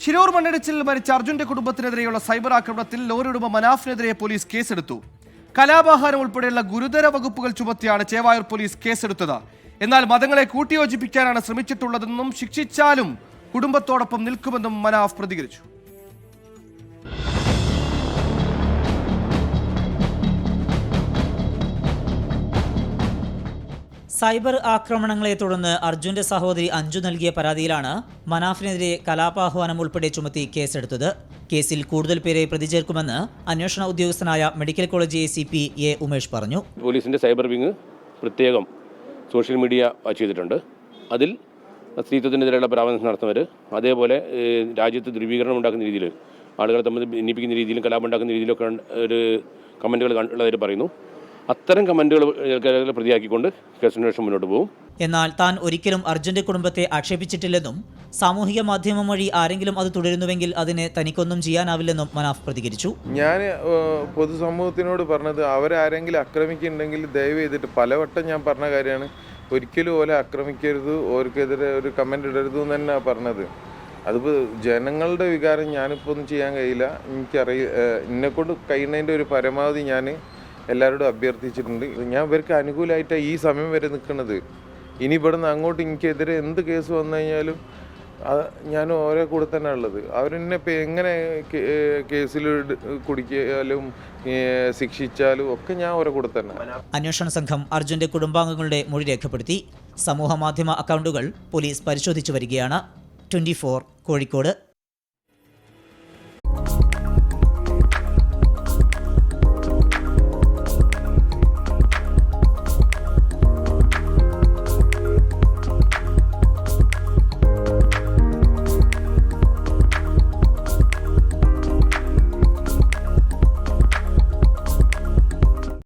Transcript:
ശിരൂർ മണ്ണിടിച്ചിൽ മരിച്ച അർജുന്റെ കുടുംബത്തിനെതിരെയുള്ള സൈബർ ആക്രമണത്തിൽ ലോറി ഉടമ മനാഫിനെതിരെ പോലീസ് കേസെടുത്തു. കലാപാഹാരം ഉൾപ്പെടെയുള്ള ഗുരുതര വകുപ്പുകൾ ചുമത്തിയാണ് ചേവായൂർ പോലീസ് കേസെടുത്തത്. എന്നാൽ മതങ്ങളെ കൂട്ടിയോജിപ്പിക്കാനാണ് ശ്രമിച്ചിട്ടുള്ളതെന്നും ശിക്ഷിച്ചാലും കുടുംബത്തോടൊപ്പം നിൽക്കുമെന്നും മനാഫ് പ്രതികരിച്ചു. സൈബർ ആക്രമണങ്ങളെ തുടർന്ന് അർജുന്റെ സഹോദരി അഞ്ജു നൽകിയ പരാതിയിലാണ് മനാഫിനെതിരെ കലാപാഹ്വാനം ഉൾപ്പെടെ ചുമത്തി കേസെടുത്തത്. കേസിൽ കൂടുതൽ പേരെ പ്രതി ചേർക്കുമെന്ന് അന്വേഷണ ഉദ്യോഗസ്ഥനായ medical college ACP A Umesh പറഞ്ഞു. പോലീസിന്റെ സൈബർ വിങ് പ്രത്യേകം സോഷ്യൽ മീഡിയ ചെയ്തിട്ടുണ്ട്. അതിൽ സ്ത്രീത്വത്തിനെതിരെയുള്ള പരാമർശം നടത്തുന്നവർ, അതേപോലെ രാജ്യത്ത് ധ്രുവീകരണം ഉണ്ടാക്കുന്ന രീതിയിൽ, ആളുകളെ തമ്മിൽ ഭിന്നിപ്പിക്കുന്ന രീതിയിലും കലാപമുണ്ടാക്കുന്ന രീതിയിലൊക്കെ ഒരു കമൻറ്റുകൾ ഉള്ളതായിട്ട് പറയുന്നു. അത്തരം കമൻറ്റുകൾ പ്രതിയാക്കിക്കൊണ്ട് കേസന്വേഷണം മുന്നോട്ട് പോകും. എന്നാൽ താൻ ഒരിക്കലും അർജുന്റെ കുടുംബത്തെ ആക്ഷേപിച്ചിട്ടില്ലെന്നും സാമൂഹിക മാധ്യമം വഴി ആരെങ്കിലും അത് തുടരുന്നുവെങ്കിൽ അതിന് തനിക്കൊന്നും ചെയ്യാനാവില്ലെന്നും മനാഫ് പ്രതികരിച്ചു. ഞാൻ പൊതുസമൂഹത്തിനോട് പറഞ്ഞത്, അവരാരെങ്കിലും ആക്രമിക്കുന്നുണ്ടെങ്കിൽ ദയവ് ചെയ്തിട്ട് പലവട്ടം ഞാൻ പറഞ്ഞ കാര്യമാണ്, ഒരിക്കലും ഓലെ ആക്രമിക്കരുത്, ഓർക്കെതിരെ ഒരു കമൻ്റ് ഇടരുത് എന്ന് തന്നെ പറഞ്ഞത്. അതിപ്പോൾ ജനങ്ങളുടെ വികാരം ഞാനിപ്പോൾ ഒന്നും ചെയ്യാൻ കഴിയില്ല. എന്നെക്കൊണ്ട് കഴിയുന്നതിൻ്റെ ഒരു പരമാവധി ഞാൻ എല്ലാവരോടും അഭ്യർത്ഥിച്ചിട്ടുണ്ട്. ഞാൻ ഇവർക്ക് അനുകൂലമായിട്ടാണ് ഈ സമയം വരെ നിൽക്കുന്നത്. ഇനി ഇവിടുന്ന് അങ്ങോട്ട് എനിക്കെതിരെ എന്ത് കേസ് വന്നു കഴിഞ്ഞാലും ഞാൻ ഓരോ കൂടെ തന്നെ ഉള്ളത്. അവരെന്നെ ഇപ്പം എങ്ങനെ കേസിൽ കുടിക്കാലും ശിക്ഷിച്ചാലും ഒക്കെ ഞാൻ ഓരോ കൂടെ തന്നെ. അന്വേഷണ സംഘം അർജുന്റെ കുടുംബാംഗങ്ങളുടെ മൊഴി രേഖപ്പെടുത്തി. സമൂഹ മാധ്യമ അക്കൗണ്ടുകൾ പോലീസ് പരിശോധിച്ചു വരികയാണ്. 24 കോഴിക്കോട്.